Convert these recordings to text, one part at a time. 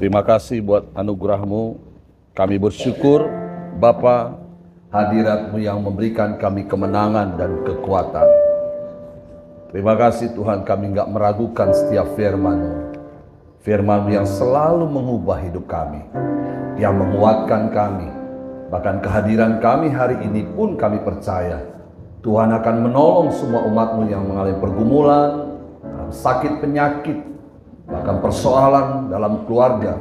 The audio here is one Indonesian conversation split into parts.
Terima kasih buat anugerah-Mu. Kami bersyukur Bapa, hadirat-Mu yang memberikan kami kemenangan dan kekuatan. Terima kasih Tuhan, kami enggak meragukan setiap firman-Mu. Firman-Mu yang selalu mengubah hidup kami, yang menguatkan kami. Bahkan kehadiran kami hari ini pun kami percaya Tuhan akan menolong semua umat-Mu yang mengalami pergumulan, sakit penyakit, bahkan persoalan dalam keluarga,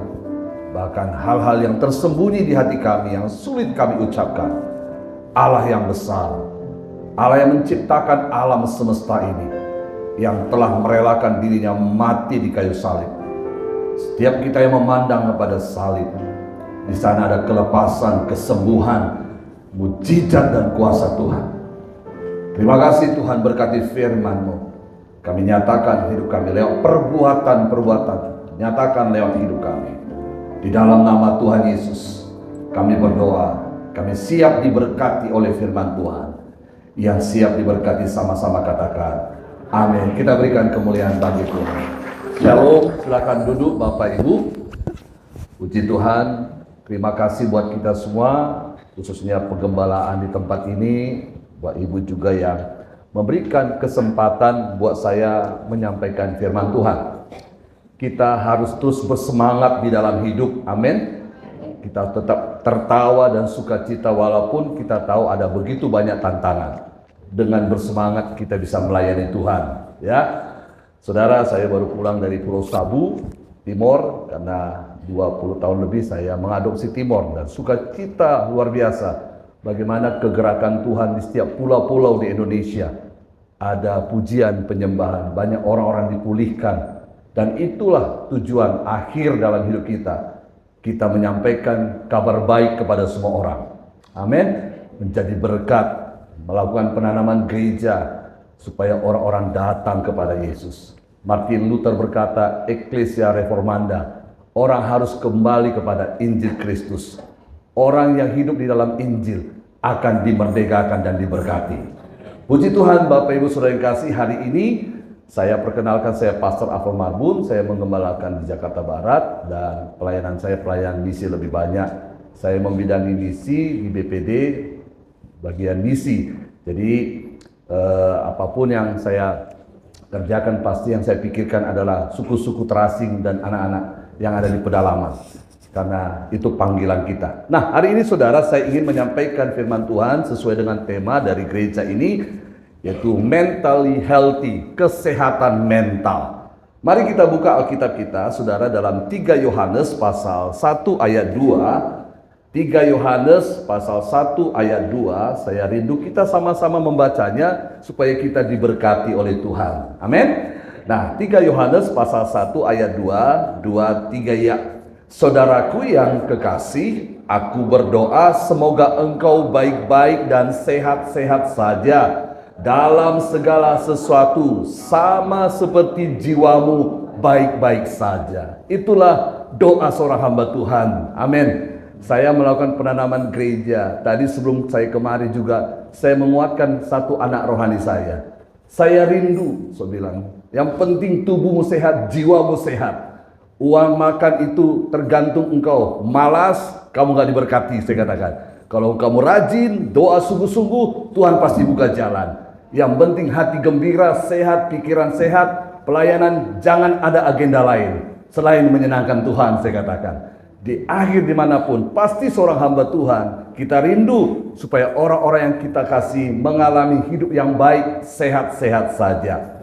bahkan hal-hal yang tersembunyi di hati kami yang sulit kami ucapkan. Allah yang besar, Allah yang menciptakan alam semesta ini, yang telah merelakan dirinya mati di kayu salib. Setiap kita yang memandang kepada salib, di sana ada kelepasan, kesembuhan, mujizat dan kuasa Tuhan. Terima kasih Tuhan, berkati firman-Mu. Kami nyatakan hidup kami lewat perbuatan-perbuatan, nyatakan lewat hidup kami. Di dalam nama Tuhan Yesus, kami berdoa, kami siap diberkati oleh firman Tuhan. Yang siap diberkati sama-sama katakan, amin. Kita berikan kemuliaan bagi Tuhan. Shalom, silakan duduk Bapak Ibu. Puji Tuhan, terima kasih buat kita semua, khususnya penggembalaan di tempat ini, buat Ibu juga yang memberikan kesempatan buat saya menyampaikan firman Tuhan. Kita harus terus bersemangat di dalam hidup, amin. Kita tetap tertawa dan sukacita walaupun kita tahu ada begitu banyak tantangan. Dengan bersemangat kita bisa melayani Tuhan, ya. Saudara, saya baru pulang dari Pulau Sabu, Timor, karena 20 tahun lebih saya mengadopsi Timor, dan sukacita luar biasa bagaimana kegerakan Tuhan di setiap pulau-pulau di Indonesia. Ada pujian penyembahan, banyak orang-orang dipulihkan, dan itulah tujuan akhir dalam hidup kita. Kita menyampaikan kabar baik kepada semua orang, amin. Menjadi berkat, melakukan penanaman gereja supaya orang-orang datang kepada Yesus. Martin Luther berkata, Ecclesia Reformanda, orang harus kembali kepada Injil Kristus. Orang yang hidup di dalam Injil akan dimerdekakan dan diberkati. Puji Tuhan, Bapak Ibu Saudara yang kasih, hari ini saya perkenalkan, saya Pastor Afel Marbun, saya menggembalakan di Jakarta Barat, dan pelayanan saya pelayanan misi lebih banyak. Saya membidangi misi di BPD, bagian misi. Jadi apapun yang saya kerjakan, pasti yang saya pikirkan adalah suku-suku terasing dan anak-anak yang ada di pedalaman. Karena itu panggilan kita. Nah, hari ini saudara, saya ingin menyampaikan firman Tuhan sesuai dengan tema dari gereja ini, yaitu mentally healthy, kesehatan mental. Mari kita buka Alkitab kita, saudara, dalam 3 Yohanes pasal 1 ayat 2. 3 Yohanes pasal 1 ayat 2, saya rindu kita sama-sama membacanya supaya kita diberkati oleh Tuhan. Amin. Nah, 3 Yohanes pasal 1 ayat 2, 3 ya. Saudaraku yang kekasih, aku berdoa semoga engkau baik-baik dan sehat-sehat saja dalam segala sesuatu, sama seperti jiwamu baik-baik saja. Itulah doa seorang hamba Tuhan. Amin. Saya melakukan penanaman gereja. Tadi sebelum saya kemari juga, saya menguatkan satu anak rohani saya. Saya rindu, saya bilang, yang penting tubuhmu sehat, jiwamu sehat. Uang makan itu tergantung engkau. Malas, kamu gak diberkati, saya katakan. Kalau kamu rajin, doa sungguh-sungguh, Tuhan pasti buka jalan. Yang penting hati gembira, sehat, pikiran sehat, pelayanan, jangan ada agenda lain selain menyenangkan Tuhan, saya katakan. Di akhir dimanapun, pasti seorang hamba Tuhan, kita rindu supaya orang-orang yang kita kasih mengalami hidup yang baik, sehat-sehat saja.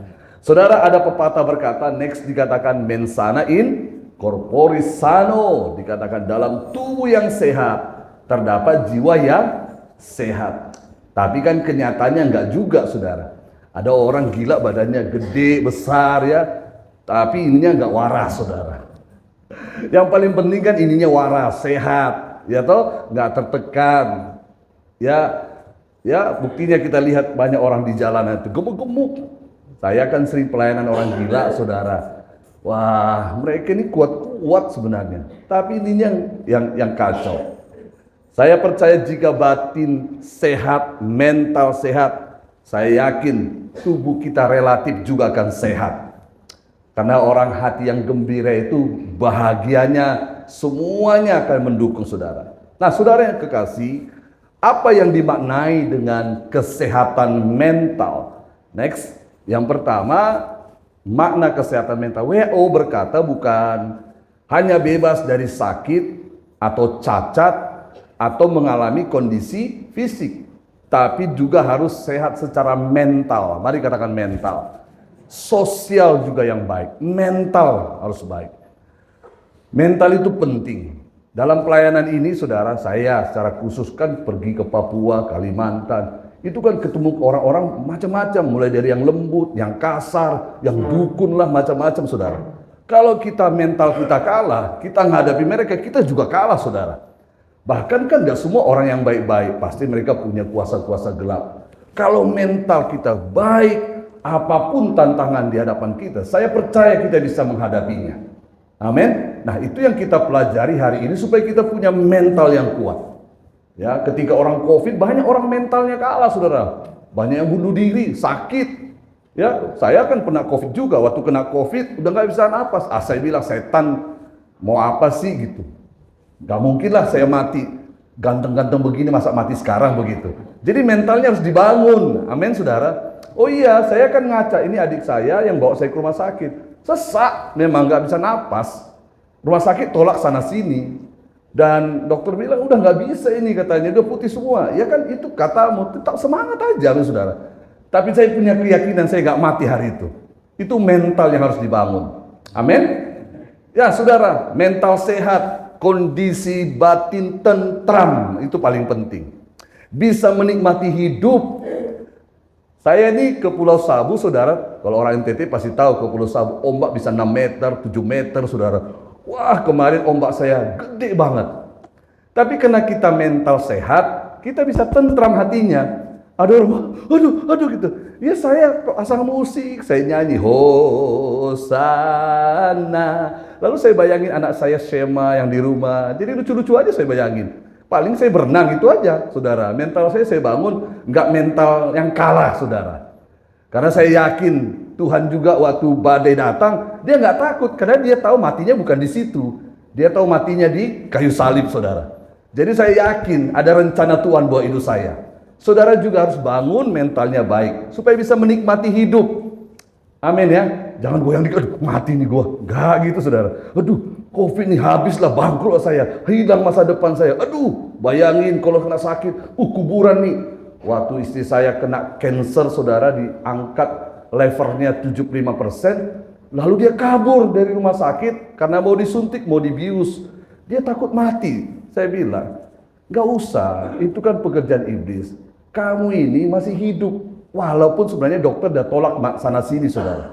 Saudara, ada pepatah berkata, next dikatakan mens sana in corpore sano, dikatakan dalam tubuh yang sehat terdapat jiwa yang sehat. Tapi kan kenyataannya enggak juga, saudara. Ada orang gila, badannya gede, besar ya, tapi ininya enggak waras, saudara. Yang paling penting kan ininya waras, sehat, ya toh, nggak tertekan, ya buktinya kita lihat banyak orang di jalanan itu gemuk-gemuk. Saya kan sering pelayanan orang gila, saudara. Wah, mereka ini kuat-kuat sebenarnya, tapi ininya yang kacau. Saya percaya jika batin sehat, mental sehat, saya yakin tubuh kita relatif juga akan sehat. Karena orang hati yang gembira itu bahagianya semuanya akan mendukung saudara. Nah, saudara yang kekasih, apa yang dimaknai dengan kesehatan mental? Next, yang pertama, makna kesehatan mental. WHO berkata bukan hanya bebas dari sakit atau cacat atau mengalami kondisi fisik, tapi juga harus sehat secara mental. Mari katakan mental. Sosial juga yang baik, mental harus baik. Mental itu penting. Dalam pelayanan ini saudara, saya secara khusus kan pergi ke Papua, Kalimantan. Itu kan ketemu orang-orang macam-macam, mulai dari yang lembut, yang kasar, yang dukun lah, macam-macam saudara. Kalau kita mental kita kalah, kita menghadapi mereka, kita juga kalah saudara. Bahkan kan gak semua orang yang baik-baik, pasti mereka punya kuasa-kuasa gelap. Kalau mental kita baik, apapun tantangan di hadapan kita, saya percaya kita bisa menghadapinya. Amin. Nah, itu yang kita pelajari hari ini supaya kita punya mental yang kuat. Ya, ketika orang COVID, banyak orang mentalnya kalah, saudara. Banyak yang bunuh diri, sakit. Ya, saya kan pernah COVID juga. Waktu kena COVID, udah nggak bisa napas. Saya bilang, setan mau apa sih gitu. Gak mungkin lah saya mati. Ganteng-ganteng begini, masa mati sekarang begitu. Jadi mentalnya harus dibangun. Amin, saudara. Oh iya, saya kan ngaca. Ini adik saya yang bawa saya ke rumah sakit. Sesak, memang nggak bisa napas. Rumah sakit tolak sana sini. Dan dokter bilang udah nggak bisa ini katanya, udah putih semua. Ya kan itu katamu, tetap semangat aja saudara. Tapi saya punya keyakinan saya nggak mati hari itu. Itu mental yang harus dibangun. Amin. Ya saudara, mental sehat, kondisi batin tentram itu paling penting. Bisa menikmati hidup. Saya ini ke Pulau Sabu, saudara. Kalau orang NTT pasti tahu ke Pulau Sabu, ombak bisa 6 meter, 7 meter, saudara. Wah, kemarin ombak saya gede banget. Tapi karena kita mental sehat, kita bisa tentram hatinya. Aduh gitu. Ya saya pasang musik, saya nyanyi Hosana. Lalu saya bayangin anak saya Shema yang di rumah. Jadi lucu-lucu aja saya bayangin. Paling saya berenang itu aja, saudara. Mental saya bangun, nggak mental yang kalah, saudara. Karena saya yakin Tuhan juga waktu badai datang, dia nggak takut karena dia tahu matinya bukan di situ. Dia tahu matinya di kayu salib, saudara. Jadi saya yakin ada rencana Tuhan buat hidup saya. Saudara juga harus bangun mentalnya baik supaya bisa menikmati hidup. Amin ya. Jangan goyang dikit, aduh mati nih gua. Enggak gitu, saudara. Aduh, COVID nih habislah, bangkrut saya, hilang masa depan saya. Aduh, bayangin kalau kena sakit, kuburan nih. Waktu istri saya kena cancer, saudara, diangkat levernya 75%, lalu dia kabur dari rumah sakit karena mau disuntik, mau dibius. Dia takut mati. Saya bilang, gak usah, itu kan pekerjaan iblis. Kamu ini masih hidup, walaupun sebenarnya dokter udah tolak sana sini, saudara.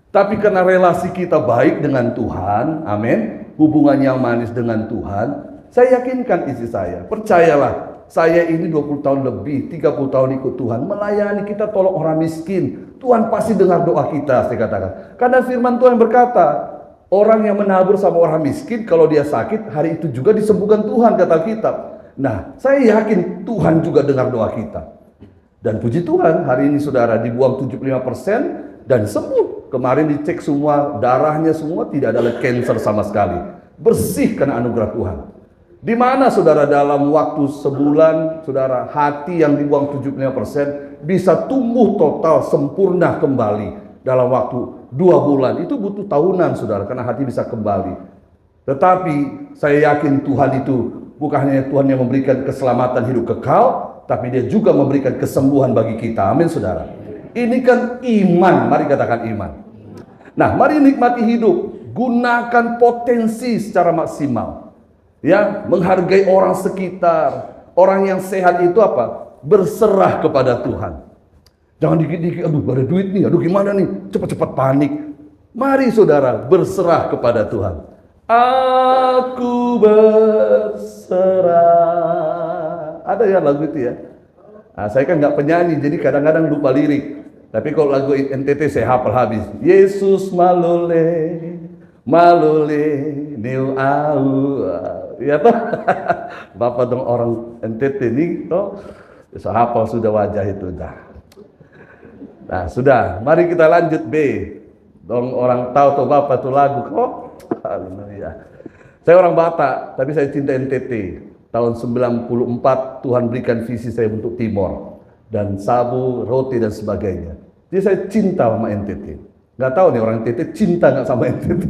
Tapi karena relasi kita baik dengan Tuhan, amin, hubungan yang manis dengan Tuhan, saya yakinkan istri saya, percayalah, saya ini 20 tahun lebih, 30 tahun ikut Tuhan, melayani, kita tolong orang miskin, Tuhan pasti dengar doa kita, saya katakan. Karena firman Tuhan berkata, orang yang menabur sama orang miskin, kalau dia sakit, hari itu juga disembuhkan Tuhan, kata Alkitab. Nah, saya yakin Tuhan juga dengar doa kita. Dan puji Tuhan, hari ini saudara dibuang 75% dan sembuh. Kemarin dicek semua, darahnya semua tidak ada cancer sama sekali. Bersih karena anugerah Tuhan. Di mana saudara dalam waktu sebulan, saudara, hati yang dibuang 75% bisa tumbuh total sempurna kembali dalam waktu 2 bulan. Itu butuh tahunan, saudara, karena hati bisa kembali. Tetapi saya yakin Tuhan itu bukan hanya Tuhan yang memberikan keselamatan hidup kekal, tapi dia juga memberikan kesembuhan bagi kita. Amin, saudara. Ini kan iman, mari katakan iman. Nah, mari nikmati hidup, gunakan potensi secara maksimal. Ya, menghargai orang sekitar. Orang yang sehat itu apa? Berserah kepada Tuhan. Jangan dikit-dikit, aduh ada duit nih, aduh gimana nih, cepat-cepat panik. Mari saudara, berserah kepada Tuhan. Aku berserah. Ada ya lagu itu ya? Nah, saya kan nggak penyanyi, jadi kadang-kadang lupa lirik. Tapi kalau lagu NTT saya hafal habis. Yesus malole, malole, neu au. Ya toh? Bapak dong orang NTT ini toh, saya hafal sudah wajah itu dah. Nah sudah, mari kita lanjut B. Dong orang tahu toh Bapak tuh lagu kok. Haleluya. Saya orang Batak, tapi saya cinta NTT. Tahun 94 Tuhan berikan visi saya untuk Timor. Dan sabu, roti dan sebagainya. Jadi saya cinta sama NTT. Nggak tahu nih orang NTT cinta nggak sama NTT.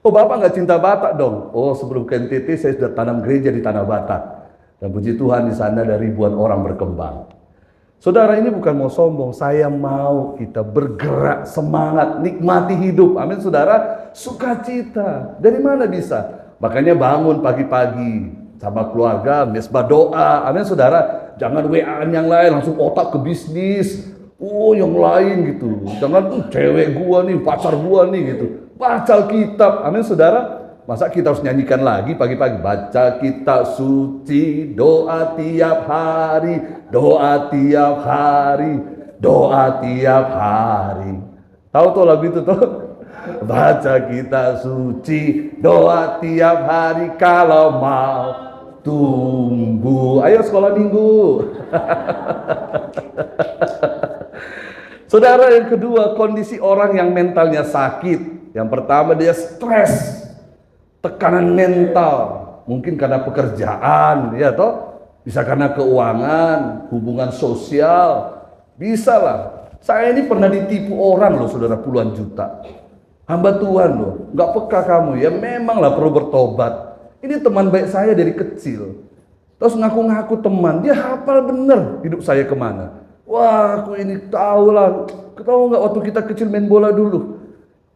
Oh Bapak nggak cinta Batak dong? Oh sebelum ke NTT saya sudah tanam gereja di Tanah Batak. Dan puji Tuhan di sana ada ribuan orang berkembang. Saudara, ini bukan mau sombong, saya mau kita bergerak, semangat, nikmati hidup. Amin saudara, sukacita. Dari mana bisa? Makanya bangun pagi-pagi sama keluarga, mesbah doa. Amin saudara, jangan WA-an yang lain, langsung otak ke bisnis. Oh yang lain gitu. Jangan cewek gua nih, pacar gua nih gitu. Baca Alkitab. Amin saudara. Masa kita harus nyanyikan lagi pagi-pagi? Baca kitab suci, doa tiap hari, doa tiap hari, doa tiap hari. Tahu tuh lagu itu tuh? Baca kitab suci, doa tiap hari kalau mau tumbuh. Ayo sekolah minggu. Saudara, yang kedua, kondisi orang yang mentalnya sakit. Yang pertama dia stres. Tekanan mental, mungkin karena pekerjaan, ya toh, bisa karena keuangan, hubungan sosial, bisa lah. Saya ini pernah ditipu orang loh, saudara, puluhan juta. Hamba Tuhan loh, nggak peka kamu ya, memanglah perlu bertobat. Ini teman baik saya dari kecil, terus ngaku-ngaku teman, dia hafal bener hidup saya kemana. Wah, aku ini tahu lah, tahu nggak waktu kita kecil main bola dulu.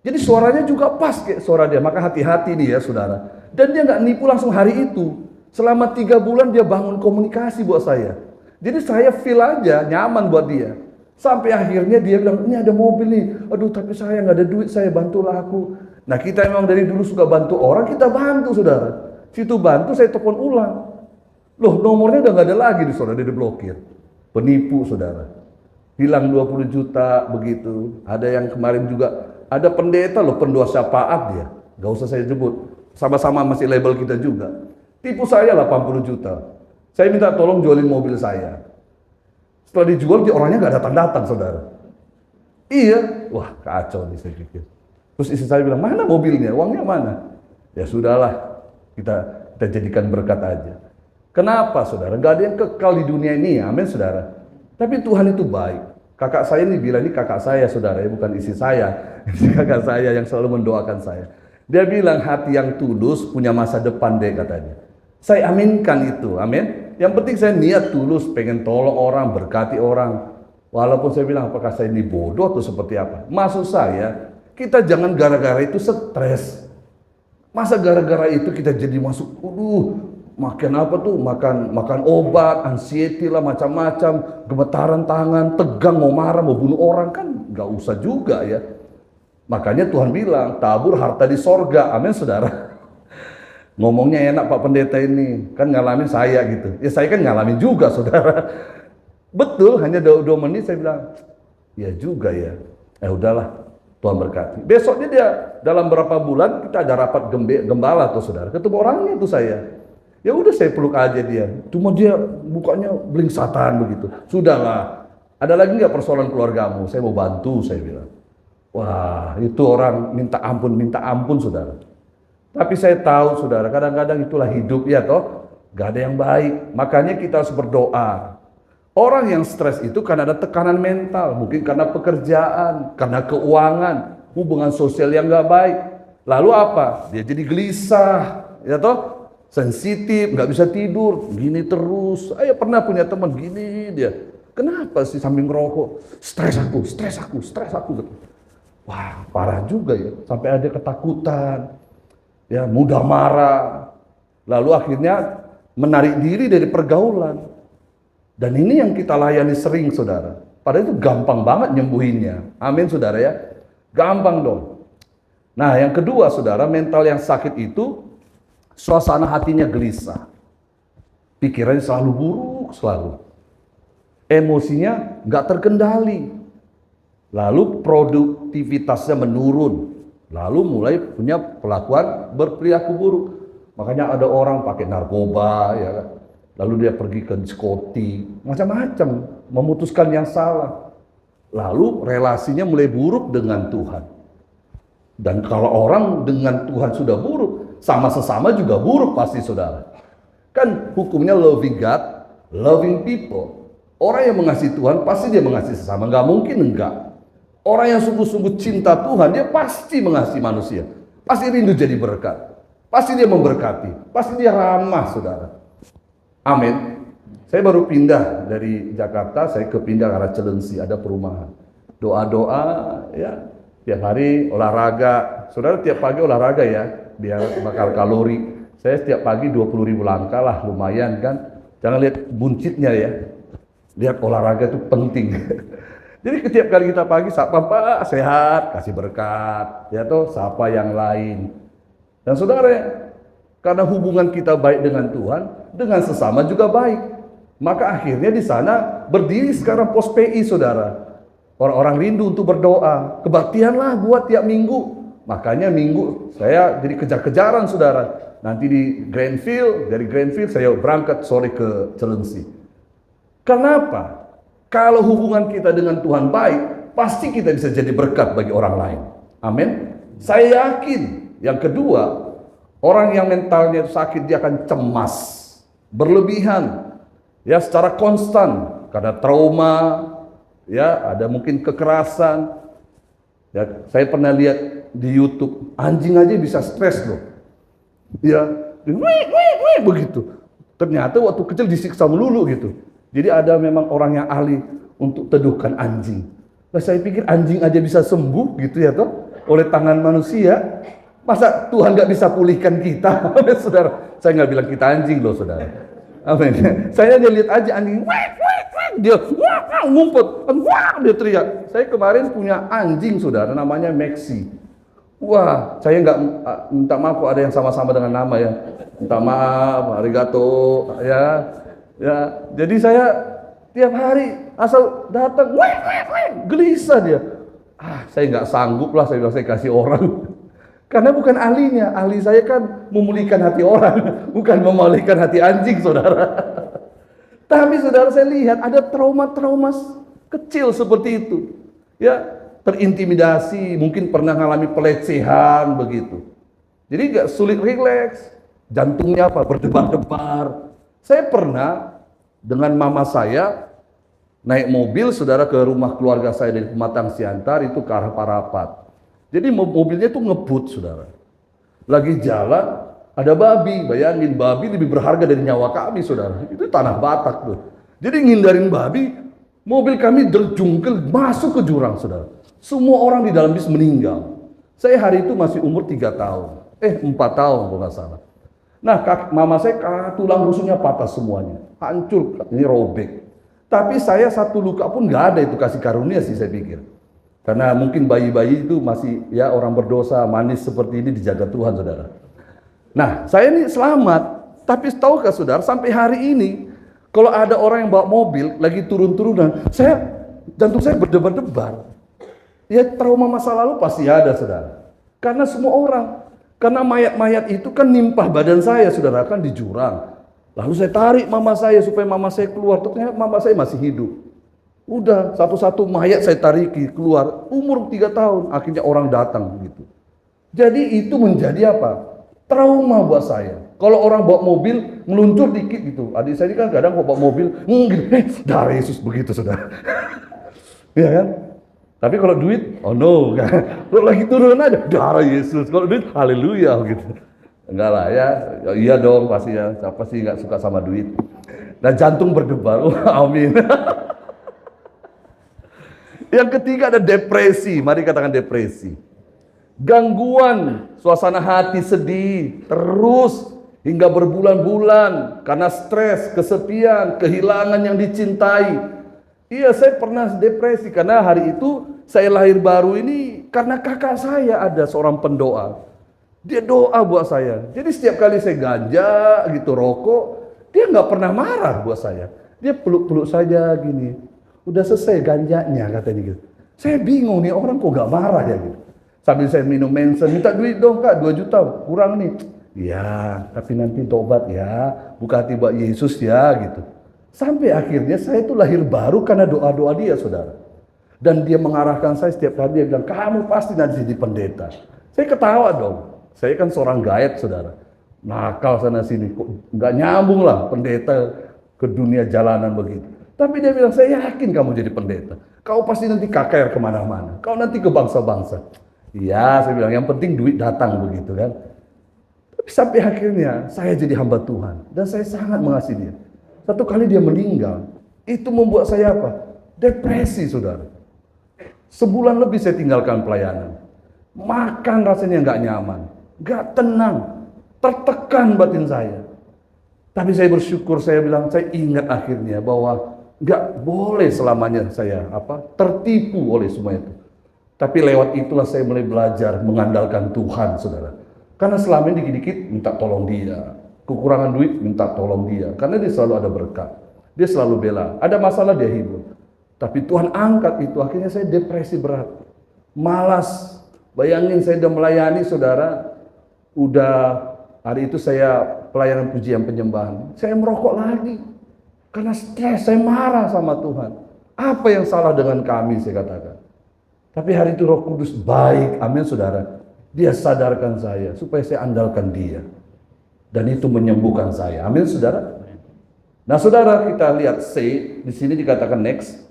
Jadi suaranya juga pas kayak suara dia, maka hati-hati nih ya saudara. Dan dia nggak nipu langsung hari itu. Selama 3 bulan dia bangun komunikasi buat saya. Jadi saya feel aja, nyaman buat dia. Sampai akhirnya dia bilang, ini ada mobil nih. Aduh tapi saya nggak ada duit, saya bantulah aku. Nah kita emang dari dulu suka bantu orang, kita bantu saudara. Situ bantu, saya telepon ulang. Loh nomornya udah nggak ada lagi di saudara, dia diblokir. Penipu saudara. Hilang 20 juta begitu. Ada yang kemarin juga, ada pendeta loh, pendoa syafaat dia. Gak usah saya sebut. Sama-sama masih label kita juga. Tipu saya 80 juta. Saya minta tolong jualin mobil saya. Setelah dijual, dia orangnya gak datang-datang, saudara. Iya. Wah, kacau nih saya pikir. Terus istri saya bilang, mana mobilnya? Uangnya mana? Ya sudahlah, kita jadikan berkat aja. Kenapa, saudara? Gak ada yang kekal di dunia ini, amin, saudara. Tapi Tuhan itu baik. Kakak saya ini bilang, ini kakak saya saudara, bukan istri saya. Ini kakak saya yang selalu mendoakan saya. Dia bilang hati yang tulus punya masa depan deh katanya. Saya aminkan itu, amin. Yang penting saya niat tulus, pengen tolong orang, berkati orang. Walaupun saya bilang apakah saya ini bodoh atau seperti apa. Maksud saya, kita jangan gara-gara itu stres. Masa gara-gara itu kita jadi masuk, makan apa tuh? Makan obat, anxiety lah, macam-macam, gemetaran tangan, tegang, mau marah, mau bunuh orang, kan nggak usah juga ya. Makanya Tuhan bilang, tabur harta di sorga, amin saudara. Ngomongnya enak Pak Pendeta ini, kan ngalamin saya gitu. Ya saya kan ngalamin juga saudara. Betul, hanya 2 menit saya bilang, ya juga ya. Udahlah, Tuhan berkati. Besoknya dia, dalam berapa bulan kita ada rapat gembala tuh saudara. Ketemu orangnya tuh saya. Ya udah saya peluk aja dia. Cuma dia mukanya blingsatan begitu. Sudahlah. Ada lagi nggak persoalan keluargamu? Saya mau bantu, saya bilang. Wah, itu orang minta ampun saudara. Tapi saya tahu saudara, kadang-kadang itulah hidup ya toh. Gak ada yang baik. Makanya kita harus berdoa. Orang yang stres itu karena ada tekanan mental. Mungkin karena pekerjaan, karena keuangan, hubungan sosial yang gak baik. Lalu apa? Dia jadi gelisah, ya toh. Sensitif, nggak bisa tidur, gini terus. Saya pernah punya teman gini dia. Kenapa sih sambil ngerokok? Stres aku. Gitu. Wah, parah juga ya. Sampai ada ketakutan, ya mudah marah. Lalu akhirnya menarik diri dari pergaulan. Dan ini yang kita layani sering, saudara. Padahal itu gampang banget nyembuhinnya. Amin, saudara ya. Gampang dong. Nah, yang kedua, saudara, mental yang sakit itu suasana hatinya gelisah. Pikirannya selalu buruk, selalu. Emosinya nggak terkendali. Lalu produktivitasnya menurun. Lalu mulai punya kelakuan berperilaku buruk. Makanya ada orang pakai narkoba, ya kan? Lalu dia pergi ke diskotik, macam-macam, memutuskan yang salah. Lalu relasinya mulai buruk dengan Tuhan. Dan kalau orang dengan Tuhan sudah buruk, sama sesama juga buruk pasti saudara. Kan hukumnya loving God, loving people. Orang yang mengasihi Tuhan pasti dia mengasihi sesama, nggak mungkin enggak. Orang yang sungguh-sungguh cinta Tuhan, dia pasti mengasihi manusia. Pasti rindu jadi berkat. Pasti dia memberkati. Pasti dia ramah, saudara. Amin. Saya baru pindah dari Jakarta, saya pindah ke arah Cilengsi, ada perumahan. Doa-doa, ya. Tiap hari olahraga. Saudara tiap pagi olahraga ya, biar bakar kalori. Saya setiap pagi 20.000 langkah lah, lumayan kan. Jangan lihat buncitnya ya. Lihat olahraga itu penting. Jadi setiap kali kita pagi, sapa Pak, sehat, kasih berkat. Ya toh, sapa yang lain. Dan saudara, karena hubungan kita baik dengan Tuhan, dengan sesama juga baik. Maka akhirnya di sana berdiri sekarang pos PI saudara. Orang-orang rindu untuk berdoa. Kebaktianlah buat tiap minggu. Makanya minggu saya jadi kejar-kejaran saudara. Nanti di Grandfield, dari Grandfield saya berangkat sore ke Cilengsi. Kenapa? Kalau hubungan kita dengan Tuhan baik, pasti kita bisa jadi berkat bagi orang lain. Amin. Saya yakin. Yang kedua, orang yang mentalnya sakit dia akan cemas, berlebihan, ya secara konstan karena trauma, ya ada mungkin kekerasan. Ya, saya pernah lihat di YouTube anjing aja bisa stres loh. Ya, begitu. Ternyata waktu kecil disiksa melulu gitu. Jadi ada memang orang yang ahli untuk teduhkan anjing. Nah, saya pikir anjing aja bisa sembuh gitu ya toh oleh tangan manusia. Masa Tuhan nggak bisa pulihkan kita? Saudara, saya nggak bilang kita anjing loh saudara. Amin. Saya hanya lihat aja anjing, dia ngumpet, dia teriak. Saya kemarin punya anjing saudara, namanya Maxi. Wah, saya nggak minta maaf kok ada yang sama-sama dengan nama ya. Minta maaf, arigato, ya. Jadi saya tiap hari asal datang, gelisah dia. Saya nggak sanggup lah, saya bilang saya kasih orang. Karena bukan ahlinya, ahli saya kan memulihkan hati orang, bukan memulihkan hati anjing, saudara. Tapi saudara saya lihat ada trauma-trauma kecil seperti itu. Ya, terintimidasi, mungkin pernah mengalami pelecehan begitu. Jadi nggak sulit rileks, jantungnya apa berdebar-debar. Saya pernah dengan mama saya naik mobil saudara ke rumah keluarga saya dari Pematang Siantar itu ke arah Parapat. Jadi mobilnya itu ngebut saudara. Lagi jalan ada babi, bayangin babi lebih berharga dari nyawa kami saudara. Itu tanah Batak tuh. Jadi ngindarin babi, mobil kami terjungkel masuk ke jurang saudara. Semua orang di dalam bis meninggal. Saya hari itu masih umur 3 tahun. 4 tahun kalau nggak salah. Nah mama saya tulang rusuknya patah semuanya. Hancur, ini robek. Tapi saya satu luka pun nggak ada, itu kasih karunia sih saya pikir. Karena mungkin bayi-bayi itu masih ya orang berdosa, manis seperti ini dijaga Tuhan saudara. Nah saya ini selamat. Tapi tahukah saudara sampai hari ini kalau ada orang yang bawa mobil lagi turun-turunan, jantung saya berdebar-debar. Ya trauma masa lalu pasti ada saudara. Karena semua orang. Karena mayat-mayat itu kan nimpah badan saya saudara, kan di jurang. Lalu saya tarik mama saya supaya mama saya keluar. Ternyata mama saya masih hidup. Udah satu-satu mayat saya tariki keluar. Umur 3 tahun akhirnya orang datang gitu. Jadi itu menjadi apa? Trauma buat saya. Kalau orang bawa mobil meluncur dikit gitu. Adik saya ini kan kadang bawa mobil gitu. Darah Yesus begitu saudara. Iya kan? Tapi kalau duit, oh no, kalau lagi turun aja, darah Yesus. Kalau duit, haleluya gitu. Enggak lah ya, iya dong pasti ya. Siapa sih nggak suka sama duit? Dan jantung berdebar, amin. Yang ketiga ada depresi, mari katakan depresi. Gangguan, suasana hati sedih, terus hingga berbulan-bulan karena stres, kesepian, kehilangan yang dicintai. Iya, saya pernah depresi karena hari itu saya lahir baru ini karena kakak saya ada seorang pendoa. Dia doa buat saya. Jadi setiap kali saya ganja gitu, rokok, dia nggak pernah marah buat saya. Dia peluk-peluk saja gini. Udah selesai ganjanya katanya gitu. Saya bingung nih orang kok nggak marah ya gitu. Sambil saya minum Manson, minta duit dong kak, 2 juta, kurang nih. Ya, tapi nanti tobat ya, buka hati buat Yesus ya gitu. Sampai akhirnya saya itu lahir baru karena doa-doa dia saudara. Dan dia mengarahkan saya setiap kali, dia bilang, kamu pasti nanti jadi pendeta. Saya ketawa dong. Saya kan seorang gaib, saudara. Nakal sana sini, kok nggak nyambung lah pendeta ke dunia jalanan begitu. Tapi dia bilang, saya yakin kamu jadi pendeta. Kau pasti nanti KKR kemana-mana. Kau nanti ke bangsa-bangsa. Iya, saya bilang, yang penting duit datang begitu kan. Tapi sampai akhirnya saya jadi hamba Tuhan. Dan saya sangat mengasihi dia. Satu kali dia meninggal. Itu membuat saya apa? Depresi, saudara. Sebulan lebih saya tinggalkan pelayanan. Makan rasanya nggak nyaman. Nggak tenang. Tertekan batin saya. Tapi saya bersyukur, saya bilang, saya ingat akhirnya bahwa nggak boleh selamanya saya tertipu oleh semua itu. Tapi lewat itulah saya mulai belajar mengandalkan Tuhan, saudara. Karena selama ini dikit-dikit minta tolong dia. Kekurangan duit, minta tolong dia. Karena dia selalu ada berkat. Dia selalu bela. Ada masalah, dia hibur. Tapi Tuhan angkat itu. Akhirnya saya depresi berat. Malas. Bayangin saya udah melayani, saudara. Udah hari itu saya pelayanan pujian penyembahan. Saya merokok lagi. Karena stres, saya marah sama Tuhan. Apa yang salah dengan kami, saya katakan. Tapi hari itu Roh Kudus baik, amin saudara. Dia sadarkan saya supaya saya andalkan dia. Dan itu menyembuhkan saya, amin saudara. Nah saudara, kita lihat C, di sini dikatakan next.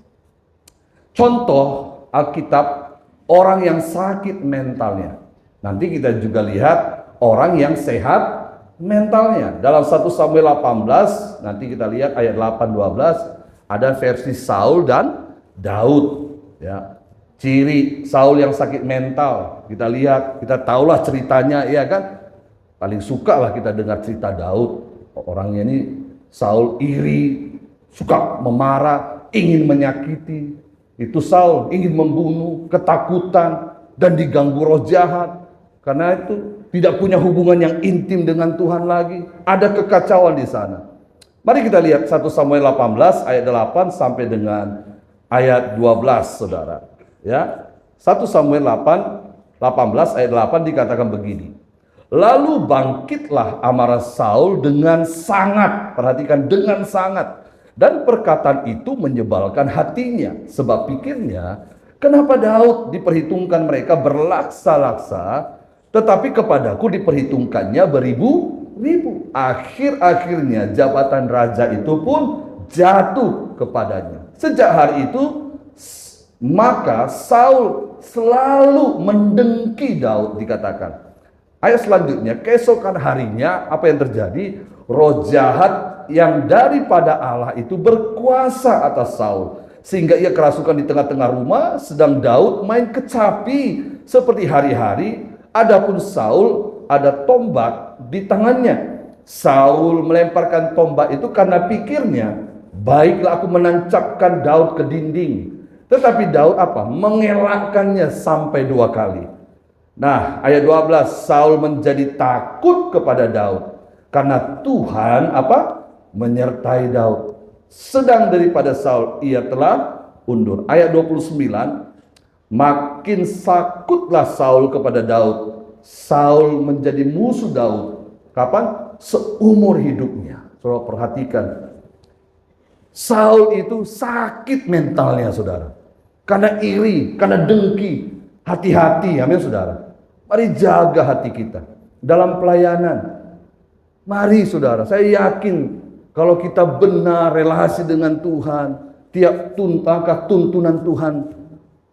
Contoh Alkitab orang yang sakit mentalnya. Nanti kita juga lihat orang yang sehat mentalnya. Dalam 1 Samuel 18, nanti kita lihat ayat 8-12, ada versi Saul dan Daud. Ya. Ciri Saul yang sakit mental, kita lihat, kita tahulah ceritanya, ya kan? Paling suka lah kita dengar cerita Daud. Orangnya ini Saul iri, suka memarah, ingin menyakiti. Itu Saul ingin membunuh, ketakutan, dan diganggu roh jahat. Karena itu tidak punya hubungan yang intim dengan Tuhan lagi. Ada kekacauan di sana. Mari kita lihat 1 Samuel 18 ayat 8 sampai dengan ayat 12, saudara. Ya, 1 Samuel 18 ayat 8 dikatakan begini. Lalu bangkitlah amarah Saul dengan sangat, perhatikan, dengan sangat. Dan perkataan itu menyebalkan hatinya. Sebab pikirnya, kenapa Daud diperhitungkan mereka berlaksa-laksa, tetapi kepadaku diperhitungkannya beribu-ribu. Akhir-akhirnya jabatan raja itu pun jatuh kepadanya. Sejak hari itu, maka Saul selalu mendengki Daud, dikatakan. Ayat selanjutnya, keesokan harinya apa yang terjadi? Roh jahat yang daripada Allah itu berkuasa atas Saul. Sehingga ia kerasukan di tengah-tengah rumah, sedang Daud main kecapi seperti hari-hari. Adapun Saul ada tombak di tangannya. Saul melemparkan tombak itu karena pikirnya, baiklah aku menancapkan Daud ke dinding. Tetapi Daud mengelakkannya sampai 2 kali. Nah, ayat 12, Saul menjadi takut kepada Daud karena Tuhan menyertai Daud. Sedang daripada Saul ia telah undur. Ayat 29, makin takutlah Saul kepada Daud. Saul menjadi musuh Daud. Kapan? Seumur hidupnya. Saudara perhatikan. Saul itu sakit mentalnya, saudara. Karena iri, karena dengki. Hati-hati, amin saudara. Mari jaga hati kita dalam pelayanan. Mari saudara, saya yakin kalau kita benar relasi dengan Tuhan, tiap tuntunan Tuhan,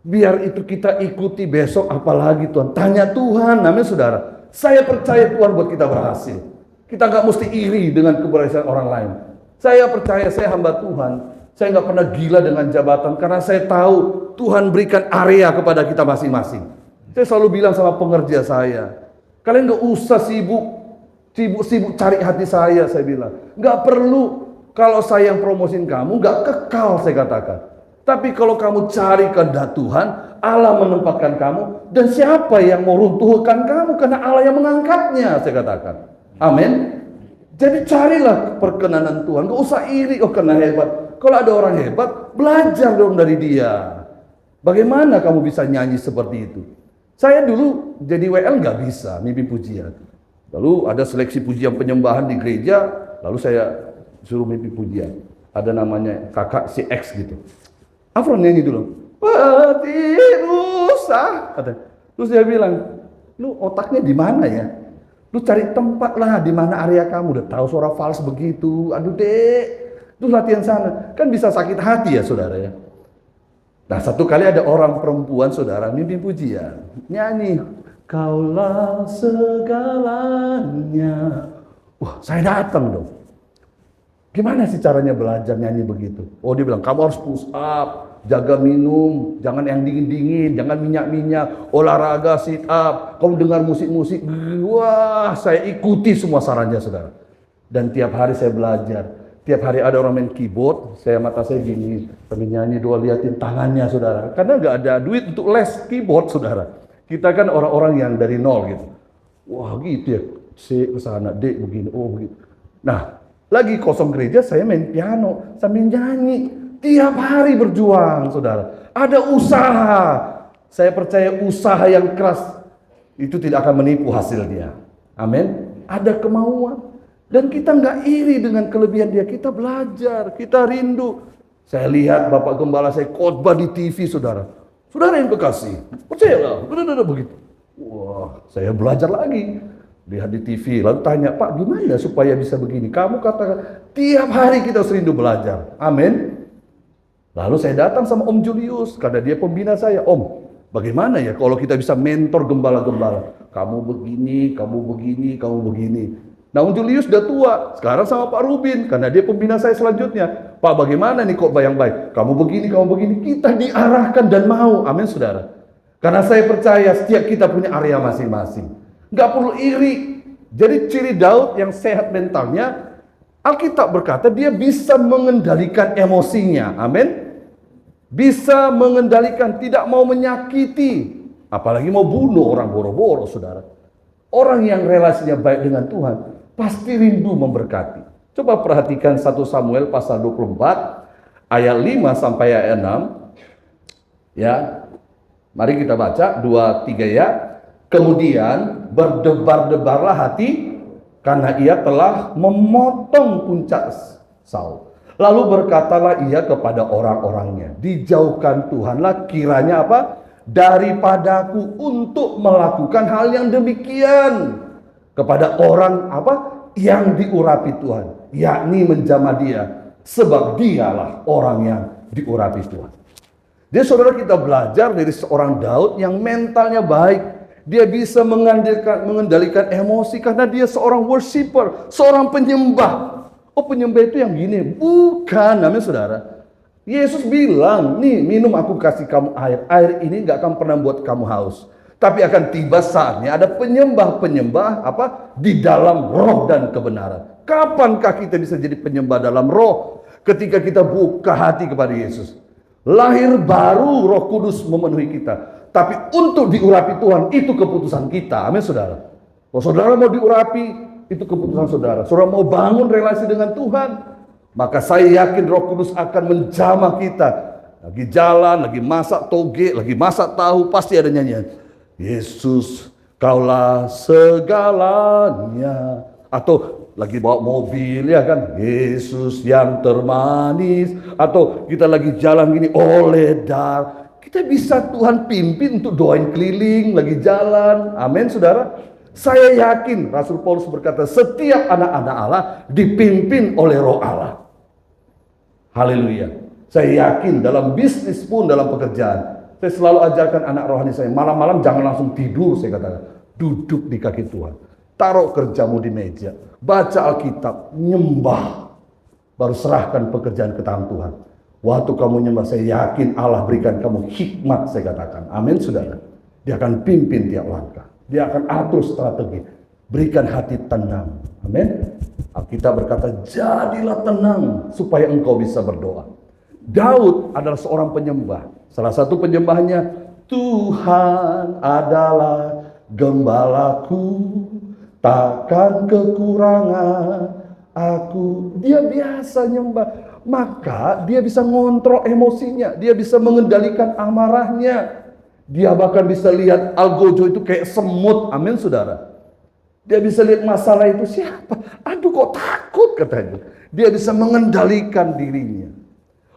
biar itu kita ikuti besok apalagi Tuhan. Tanya Tuhan, amin saudara. Saya percaya Tuhan buat kita berhasil. Kita nggak mesti iri dengan keberhasilan orang lain. Saya percaya saya hamba Tuhan. Saya nggak pernah gila dengan jabatan karena saya tahu Tuhan berikan area kepada kita masing-masing. Saya selalu bilang sama pengerja saya, kalian nggak usah sibuk cari hati saya bilang. Nggak perlu, kalau saya yang promosin kamu, nggak kekal saya katakan. Tapi kalau kamu cari kehendak Tuhan, Allah menempatkan kamu, dan siapa yang mau runtuhkan kamu? Karena Allah yang mengangkatnya, saya katakan. Amin. Jadi carilah perkenanan Tuhan, nggak usah iri, karena hebat. Kalau ada orang hebat, belajar dong dari dia. Bagaimana kamu bisa nyanyi seperti itu? Saya dulu jadi WL nggak bisa mimpin pujian. Lalu ada seleksi pujian penyembahan di gereja, lalu saya suruh mimpin pujian. Ada namanya kakak si X gitu. Afron nyanyi dulu. Peti rusa. Terus dia bilang, lu otaknya di mana ya? Lu cari tempat lah di mana area kamu. Udah tahu suara fals begitu. Aduh dek, lu latihan sana. Kan bisa sakit hati ya saudara ya. Nah satu kali ada orang perempuan saudara mimpin pujian. Nyanyi. Kaulah segalanya. Wah saya datang dong. Gimana sih caranya belajar nyanyi begitu? Oh dia bilang kamu harus push up, jaga minum, jangan yang dingin-dingin, jangan minyak-minyak, olahraga sit up, kamu dengar musik-musik. Wah saya ikuti semua sarannya saudara. Dan tiap hari saya belajar. Tiap hari ada orang main keyboard, mata saya gini, sambil nyanyi doa liatin tangannya saudara. Karena nggak ada duit untuk les keyboard saudara. Kita kan orang-orang yang dari nol gitu. Wah gitu ya, C ke sana, D begini, oh begitu. Nah lagi kosong gereja saya main piano sambil nyanyi. Tiap hari berjuang saudara. Ada usaha. Saya percaya usaha yang keras itu tidak akan menipu hasilnya. Amin. Ada kemauan. Dan kita nggak iri dengan kelebihan dia. Kita belajar, kita rindu. Saya lihat Bapak Gembala saya khotbah di TV saudara. Saudara yang kekasih, percayalah, begitu. Wah, saya belajar lagi. Lihat di TV, lalu tanya, Pak gimana supaya bisa begini? Kamu katakan, tiap hari kita serindu belajar. Amin. Lalu saya datang sama Om Julius, karena dia pembina saya. Om, bagaimana ya kalau kita bisa mentor gembala-gembala? Kamu begini, kamu begini, kamu begini. Nah Om Julius udah tua, sekarang sama Pak Rubin, karena dia pembina saya selanjutnya. Pak bagaimana nih kok bayang-bayang? Kamu begini, kita diarahkan dan mau. Amin saudara. Karena saya percaya setiap kita punya area masing-masing. Nggak perlu iri. Jadi ciri Daud yang sehat mentalnya, Alkitab berkata dia bisa mengendalikan emosinya. Amin. Bisa mengendalikan, tidak mau menyakiti. Apalagi mau bunuh orang boro-boro saudara. Orang yang relasinya baik dengan Tuhan pasti rindu memberkati. Coba perhatikan 1 Samuel pasal 24 ayat 5 sampai ayat 6. Ya. Mari kita baca 2-3 ya. Kemudian berdebar-debarlah hati karena ia telah memotong puncak Saul. Lalu berkatalah ia kepada orang-orangnya, dijauhkan Tuhanlah kiranya apa? Daripadaku untuk melakukan hal yang demikian kepada orang apa? Yang diurapi Tuhan, yakni menjamah dia, sebab dialah orang yang diurapi Tuhan. Jadi saudara kita belajar dari seorang Daud yang mentalnya baik. Dia bisa mengendalikan emosi karena dia seorang worshiper, seorang penyembah. Oh penyembah itu yang gini? Bukan, namanya saudara. Yesus bilang, nih minum aku kasih kamu air. Air ini gak akan pernah buat kamu haus. Tapi akan tiba saatnya ada penyembah-penyembah apa? Di dalam roh dan kebenaran. Kapankah kita bisa jadi penyembah dalam roh? Ketika kita buka hati kepada Yesus. Lahir baru Roh Kudus memenuhi kita. Tapi untuk diurapi Tuhan, itu keputusan kita. Amin saudara. Kalau saudara mau diurapi, itu keputusan saudara. Saudara mau bangun relasi dengan Tuhan, maka saya yakin Roh Kudus akan menjamah kita. Lagi jalan, lagi masak toge, lagi masak tahu, pasti ada nyanyian. Yesus, kaulah segalanya. Atau lagi bawa mobil ya kan, Yesus yang termanis. Atau kita lagi jalan gini, oleh dar. Kita bisa Tuhan pimpin untuk doain keliling, lagi jalan. Amin saudara. Saya yakin Rasul Paulus berkata setiap anak-anak Allah dipimpin oleh roh Allah. Haleluya. Saya yakin dalam bisnis pun, dalam pekerjaan. Saya selalu ajarkan anak rohani saya, malam-malam jangan langsung tidur, saya katakan. Duduk di kaki Tuhan. Taruh kerjamu di meja. Baca Alkitab, nyembah. Baru serahkan pekerjaan ke tangan Tuhan. Waktu kamu nyembah, saya yakin Allah berikan kamu hikmat, saya katakan. Amin, saudara. Dia akan pimpin tiap langkah. Dia akan atur strategi. Berikan hati tenang. Amin. Alkitab berkata, jadilah tenang supaya engkau bisa berdoa. Daud adalah seorang penyembah. Salah satu penyembahnya, Tuhan adalah gembalaku, takkan kekurangan aku. Dia biasa nyembah. Maka dia bisa ngontrol emosinya. Dia bisa mengendalikan amarahnya. Dia bahkan bisa lihat algojo itu kayak semut. Amin saudara. Dia bisa lihat masalah itu siapa. Aduh kok takut katanya. Dia bisa mengendalikan dirinya.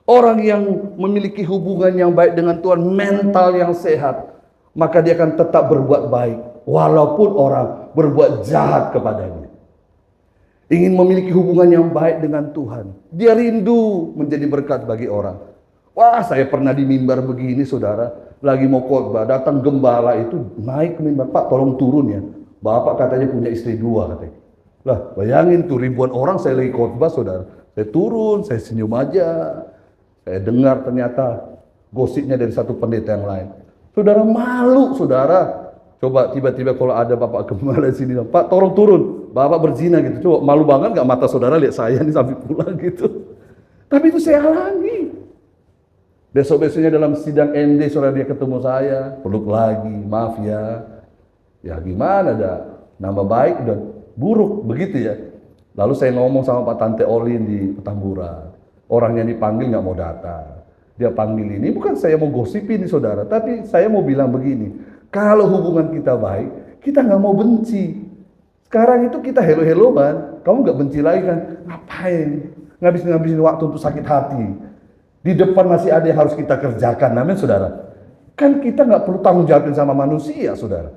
Orang yang memiliki hubungan yang baik dengan Tuhan, mental yang sehat, maka dia akan tetap berbuat baik walaupun orang berbuat jahat kepadanya. Ingin memiliki hubungan yang baik dengan Tuhan. Dia rindu menjadi berkat bagi orang. Wah, saya pernah di mimbar begini, saudara. Lagi mau khotbah, datang gembala itu naik ke mimbar. Pak, tolong turun ya. Bapak katanya punya istri 2 katanya. Lah, bayangin tuh ribuan orang saya lagi khotbah, saudara. Saya turun, saya senyum aja. Saya dengar ternyata gosipnya dari satu pendeta yang lain. Saudara malu, saudara. Coba tiba-tiba kalau ada bapak gembala di sini, Pak tolong turun, bapak berzina gitu. Coba malu banget nggak mata saudara lihat saya nih sampai pulang gitu. Tapi itu saya alami. Besok-besoknya dalam sidang MD saudara dia ketemu saya, peluk lagi, maaf ya. Ya gimana dah, nama baik udah buruk begitu ya. Lalu saya ngomong sama Pak Tante Olin di Petamburan. Orang yang dipanggil nggak mau datang. Dia panggil ini, bukan saya mau gosipin nih saudara, tapi saya mau bilang begini. Kalau hubungan kita baik, kita nggak mau benci. Sekarang itu kita hello-helloan, kamu nggak benci lagi kan? Ngapain? Ngabisin waktu untuk sakit hati. Di depan masih ada yang harus kita kerjakan, namanya saudara. Kan kita nggak perlu tanggung jawabin sama manusia, saudara.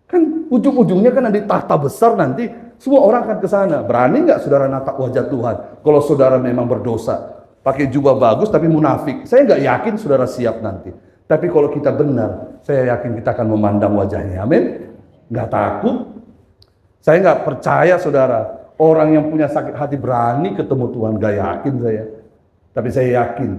Kan ujung-ujungnya kan ada tahta besar nanti, semua orang akan ke sana. Berani nggak saudara natap wajah Tuhan? Kalau saudara memang berdosa, pakai jubah bagus tapi munafik, saya nggak yakin saudara siap nanti. Tapi kalau kita benar, saya yakin kita akan memandang wajahnya. Amin. Nggak takut. Saya nggak percaya saudara, orang yang punya sakit hati berani ketemu Tuhan. Nggak yakin saya. Tapi saya yakin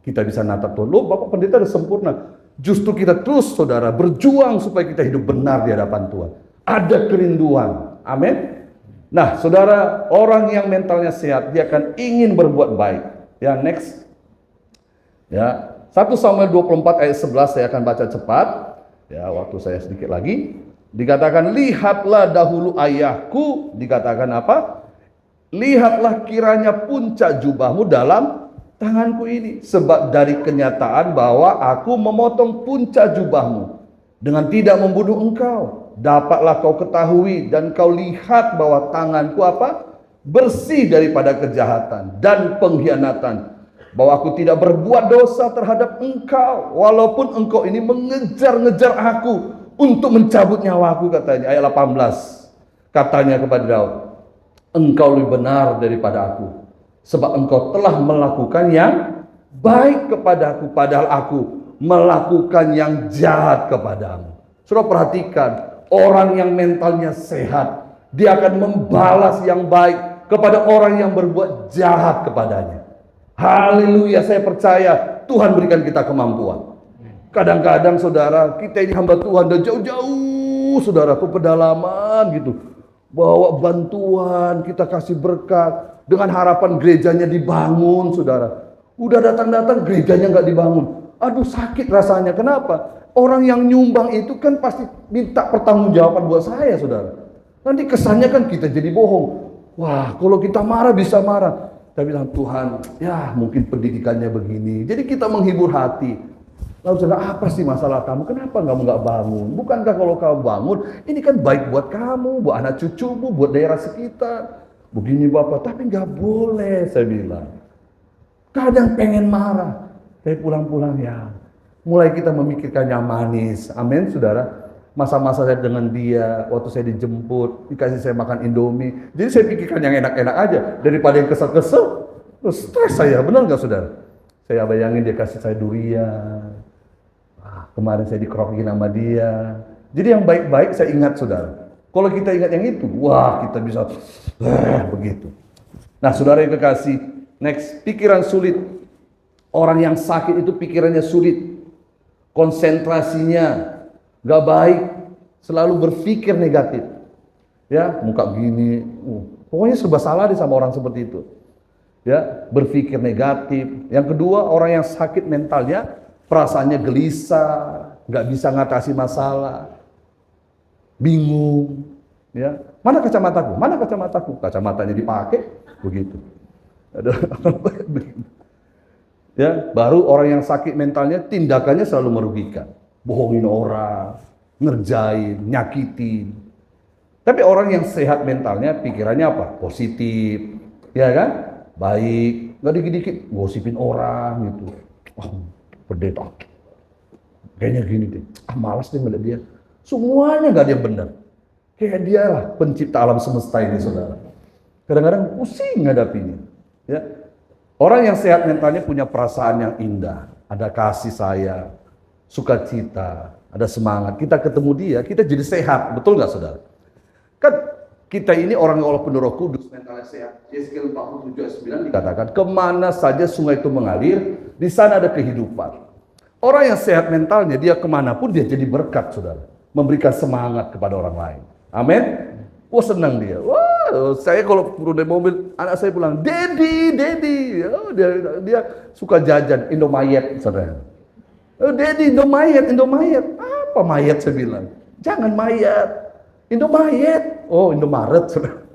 kita bisa natap Tuhan. Loh, Bapak Pendeta udah sempurna. Justru kita terus saudara berjuang supaya kita hidup benar di hadapan Tuhan. Ada kerinduan. Amin. Nah saudara, orang yang mentalnya sehat, dia akan ingin berbuat baik. Ya, next. Ya. 1 Samuel 24 ayat 11 saya akan baca cepat. Ya, waktu saya sedikit lagi. Dikatakan, lihatlah dahulu ayahku. Dikatakan apa? Lihatlah kiranya puncak jubahmu dalam tanganku ini. Sebab dari kenyataan bahwa aku memotong puncak jubahmu dengan tidak membunuh engkau. Dapatlah kau ketahui dan kau lihat bahwa tanganku apa? Bersih daripada kejahatan dan pengkhianatan. Bahwa aku tidak berbuat dosa terhadap engkau, walaupun engkau ini mengejar-ngejar aku untuk mencabut nyawaku, katanya. Ayat 18 katanya kepada Daud, engkau lebih benar daripada aku, sebab engkau telah melakukan yang baik kepadaku, padahal aku melakukan yang jahat kepadamu. Saudara perhatikan, orang yang mentalnya sehat, dia akan membalas yang baik kepada orang yang berbuat jahat kepadanya. Haleluya, saya percaya Tuhan berikan kita kemampuan. Kadang-kadang saudara, kita ini hamba Tuhan dan jauh-jauh saudara ke pedalaman gitu. Bawa bantuan, kita kasih berkat dengan harapan gerejanya dibangun saudara. Udah datang-datang gerejanya nggak dibangun. Aduh sakit rasanya, kenapa? Orang yang nyumbang itu kan pasti minta pertanggungjawaban buat saya saudara. Nanti kesannya kan kita jadi bohong. Wah, kalau kita marah bisa marah. Saya bilang, Tuhan, ya mungkin pendidikannya begini. Jadi kita menghibur hati. Lalu saudara, apa sih masalah kamu? Kenapa kamu nggak bangun? Bukankah kalau kamu bangun, ini kan baik buat kamu, buat anak cucumu, buat daerah sekitar. Begini Bapak, tapi nggak boleh, saya bilang. Kadang pengen marah, tapi pulang-pulang ya. Mulai kita memikirkan yang manis. Amin, saudara. Masa-masa saya dengan dia, waktu saya dijemput, dikasih saya makan Indomie. Jadi saya pikirkan yang enak-enak aja, daripada yang kesel-kesel. Terus stres saya, benar nggak saudara? Saya bayangin dia kasih saya durian. Kemarin saya dikerokin sama dia. Jadi yang baik-baik saya ingat saudara. Kalau kita ingat yang itu, wah kita bisa begitu. Nah saudara yang kekasih, next, pikiran sulit. Orang yang sakit itu pikirannya sulit. Konsentrasinya gak baik, selalu berpikir negatif. Ya, muka gini, pokoknya serba salah deh sama orang seperti itu. Ya, berpikir negatif. Yang kedua, orang yang sakit mentalnya, perasaannya gelisah, gak bisa ngatasi masalah, bingung. Ya, mana kacamataku? Mana kacamataku? Kacamatanya dipakai, begitu. Ya, baru orang yang sakit mentalnya tindakannya selalu merugikan. Bohongin orang, ngerjain, nyakitin. Tapi orang yang sehat mentalnya pikirannya apa? Positif, ya kan? Baik, nggak dikit-dikit gosipin orang gitu. Oh, pendeta, kayaknya gini deh. Malas deh melihat dia. Semuanya nggak ada yang benar. Kayak dia lah pencipta alam semesta ini, saudara. Kadang-kadang pusing ngadapinya. Ya. Orang yang sehat mentalnya punya perasaan yang indah. Ada kasih sayang, sukacita, ada semangat. Kita ketemu dia, kita jadi sehat. Betul nggak, saudara? Kan kita ini orang yang Allah penuh Roh Kudus, mentalnya sehat. Yeskiel 47 ayat 9 dikatakan, kemana saja sungai itu mengalir, di sana ada kehidupan. Orang yang sehat mentalnya, dia kemanapun dia jadi berkat, saudara. Memberikan semangat kepada orang lain. Amin. Wah, senang dia. Wah, saya kalau turun dari mobil, anak saya pulang, Dedi. Oh, dia suka jajan Indomayet, saudara. Oh, Dedi, Indomayet. Apa mayat, saya bilang? Jangan mayat. Indomayet. Oh, Indomaret, saudara.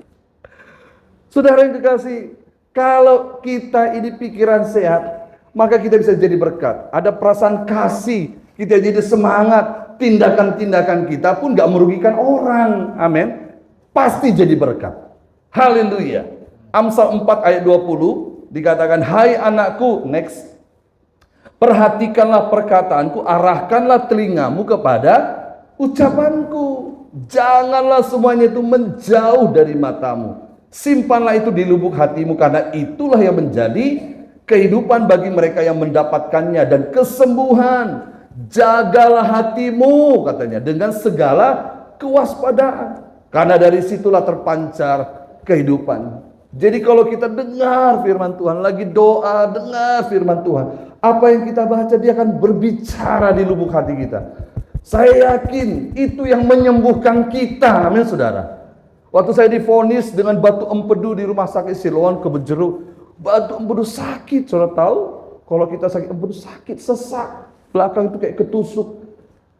Saudara yang kekasih, kalau kita ini pikiran sehat, maka kita bisa jadi berkat. Ada perasaan kasih, kita jadi semangat. Tindakan-tindakan kita pun gak merugikan orang. Amin. Pasti jadi berkat. Haleluya. Amsal 4 ayat 20 dikatakan, hai anakku, next. Perhatikanlah perkataanku, arahkanlah telingamu kepada ucapanku. Janganlah semuanya itu menjauh dari matamu. Simpanlah itu di lubuk hatimu, karena itulah yang menjadi kehidupan bagi mereka yang mendapatkannya dan kesembuhan. Jagalah hatimu, katanya, dengan segala kewaspadaan, karena dari situlah terpancar kehidupan. Jadi kalau kita dengar firman Tuhan, lagi doa, dengar firman Tuhan, apa yang kita baca dia akan berbicara di lubuk hati kita. Saya yakin itu yang menyembuhkan kita. Amin, saudara. Waktu saya divonis dengan batu empedu di rumah sakit Siloam Kebejeruk, batu empedu sakit, saudara tahu? Kalau kita sakit empedu sakit, sesak. Belakang itu kayak ketusuk.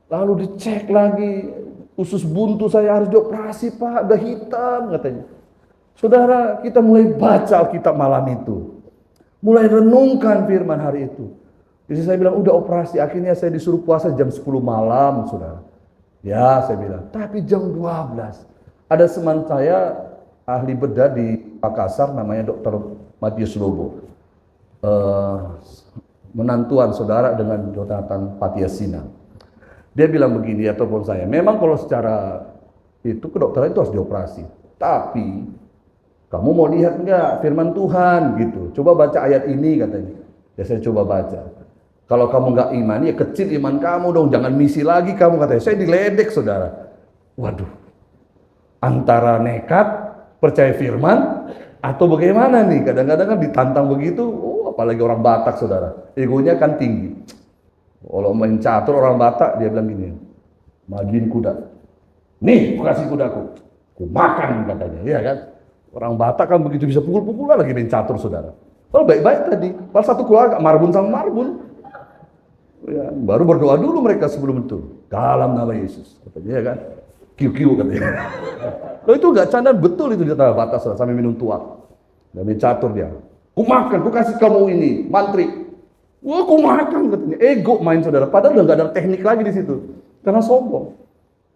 Lalu dicek lagi, usus buntu saya harus dioperasi, Pak, udah hitam, katanya. Saudara, kita mulai baca Alkitab malam itu, mulai renungkan firman hari itu. Jadi saya bilang, udah operasi, akhirnya saya disuruh puasa jam 10 malam, saudara. Ya, saya bilang, tapi jam 12. Ada teman saya, ahli bedah di Makassar, namanya Dr. Matius Lobo. Menantuan saudara dengan Jonathan Patiasina. Dia bilang begini, ya telepon saya, memang kalau secara itu kedokteran itu harus dioperasi. Tapi, kamu mau lihat enggak firman Tuhan gitu. Coba baca ayat ini, katanya. Ya saya coba baca. Kalau kamu enggak iman, ya kecil iman kamu dong, jangan misi lagi kamu, katanya. Saya diledek, saudara. Waduh, antara nekat, percaya firman, atau bagaimana nih? Kadang-kadang kan ditantang begitu, apalagi orang Batak, saudara. Egonya kan tinggi. Kalau main catur orang Batak, dia bilang gini, magiin kuda. Nih, aku kasih kudaku. Ku makan, katanya. Iya kan? Orang Batak kan begitu bisa pukul-pukulan lagi main catur, saudara. Kalau baik-baik tadi. Kalau satu keluarga, marbun sama marbun. Ya, baru berdoa dulu mereka sebelum itu. Dalam nama Yesus. Katanya, ya kan? Kiu-kiu, katanya. Loh, itu nggak canda, betul itu di tanah batas, saudara. Sampai minum tuak. Dan main catur dia. Ku makan, ku kasih kamu ini, mantri. Wah, ku makan, katanya. Ego main, saudara. Padahal udah nggak ada teknik lagi di situ. Karena sombong.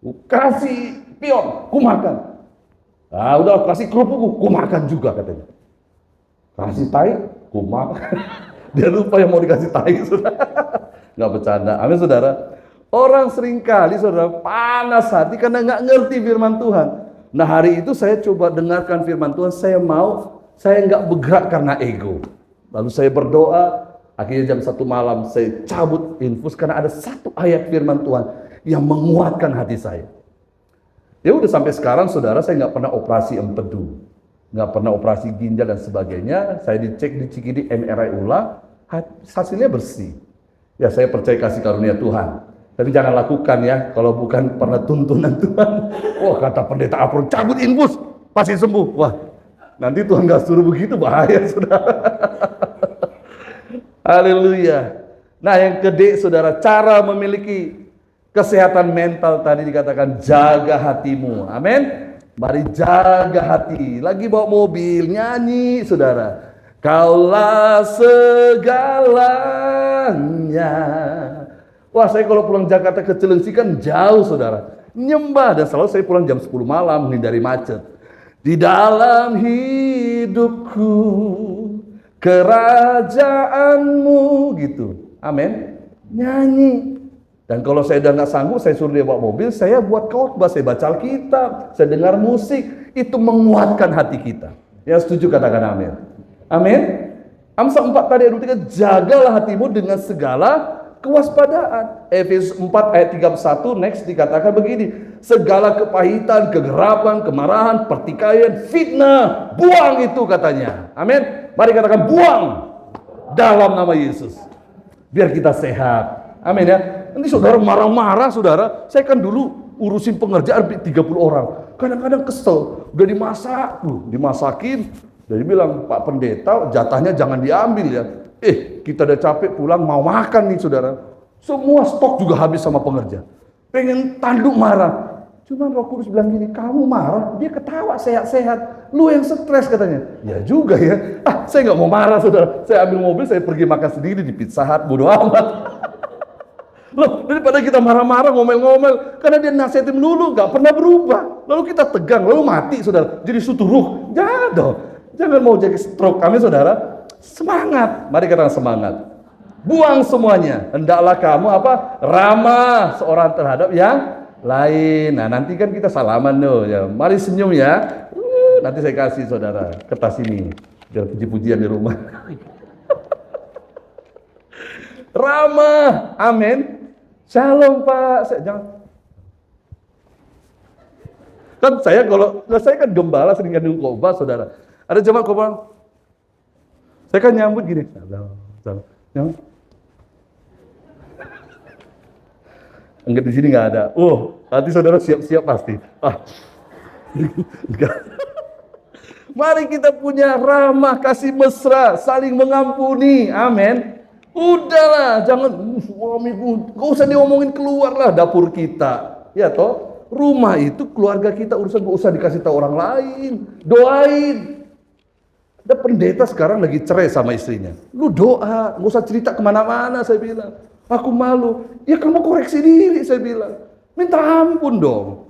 Ku kasih pion, ku makan. Nah, udah kasih kerupuk, ku makan juga, katanya. Kasih tai, ku makan. Dia lupa yang mau dikasih tai, saudara. Nggak bercanda. Amin, saudara. Orang seringkali, saudara, panas hati karena nggak ngerti firman Tuhan. Nah, hari itu saya coba dengarkan firman Tuhan. Saya nggak bergerak karena ego. Lalu saya berdoa, akhirnya jam 1 malam saya cabut infus karena ada satu ayat firman Tuhan yang menguatkan hati saya. Ya udah sampai sekarang, saudara, saya nggak pernah operasi empedu, nggak pernah operasi ginjal dan sebagainya. Saya dicek di Cikidi MRI ulang, hasilnya bersih. Ya saya percaya kasih karunia Tuhan. Tapi jangan lakukan ya, kalau bukan pernah tuntunan Tuhan. Wah, kata pendeta Apron, cabut infus, pasti sembuh. Wah, nanti Tuhan nggak suruh begitu, bahaya, saudara. Haleluya. Nah, yang kedua, saudara, cara memiliki kesehatan mental tadi dikatakan jaga hatimu. Amin. Mari jaga hati. Lagi bawa mobil, nyanyi, saudara. Kaulah segalanya. Wah, saya kalau pulang Jakarta ke Cilengsi kan jauh, saudara. Nyembah, dan selalu saya pulang jam 10 malam menghindari macet. Di dalam hidupku, kerajaanmu, gitu. Amin. Nyanyi. Dan kalau saya udah nggak sanggup, saya suruh dia bawa mobil, saya buat khotbah, saya baca Alkitab, saya dengar musik, itu menguatkan hati kita. Ya setuju, katakan amin. Amin. Amsal 4 tadi ayat 23, jagalah hatimu dengan segala kewaspadaan. Efesus 4 ayat 31 next dikatakan begini, segala kepahitan, kegerapan, kemarahan, pertikaian, fitnah, buang itu katanya. Amin. Mari katakan buang dalam nama Yesus. Biar kita sehat. Amin ya. Nanti saudara marah-marah saudara. Saya kan dulu urusin pengerjaan 30 orang. Kadang-kadang kesel. Udah dimasak, dimasakin. Jadi bilang, Pak Pendeta jatahnya jangan diambil ya. Kita udah capek pulang mau makan nih saudara. Semua stok juga habis sama pengerja. Pengen tanduk marah. Cuman Roh Kudus bilang gini, kamu marah, dia ketawa sehat-sehat. Lu yang stres katanya. Ya juga ya. Saya nggak mau marah saudara. Saya ambil mobil, saya pergi makan sendiri di Pizza Hut, bodo amat. Loh, daripada kita marah-marah, ngomel-ngomel, karena dia nasihatin dulu, nggak pernah berubah. Lalu kita tegang, lalu mati saudara. Jadi suturuh. Jangan mau jadi stroke. Kami saudara, semangat. Mari kita semangat. Buang semuanya. Hendaklah kamu ramah seorang terhadap yang lain. Nah nanti kan kita salaman tuh ya. Mari senyum ya. Nanti saya kasih saudara kertas ini biar puji-pujian di rumah. Ramah, amin. Shalom Pak. Saya kan gembala sering ngandung khotbah saudara. Ada jemaat khotbah. Saya kan nyambut gini. Shalom. Enggak, di sini nggak ada. Nanti saudara siap-siap pasti. Mari kita punya ramah, kasih mesra, saling mengampuni. Amin. Udahlah, jangan nggak usah diomongin, keluar lah dapur kita. Ya toh, rumah itu keluarga kita, urusan nggak usah dikasih tahu orang lain. Doain. Ada pendeta sekarang lagi cerai sama istrinya. Lu doa, nggak usah cerita kemana-mana, saya bilang. Aku malu. Ya kamu koreksi diri, saya bilang. Minta ampun dong.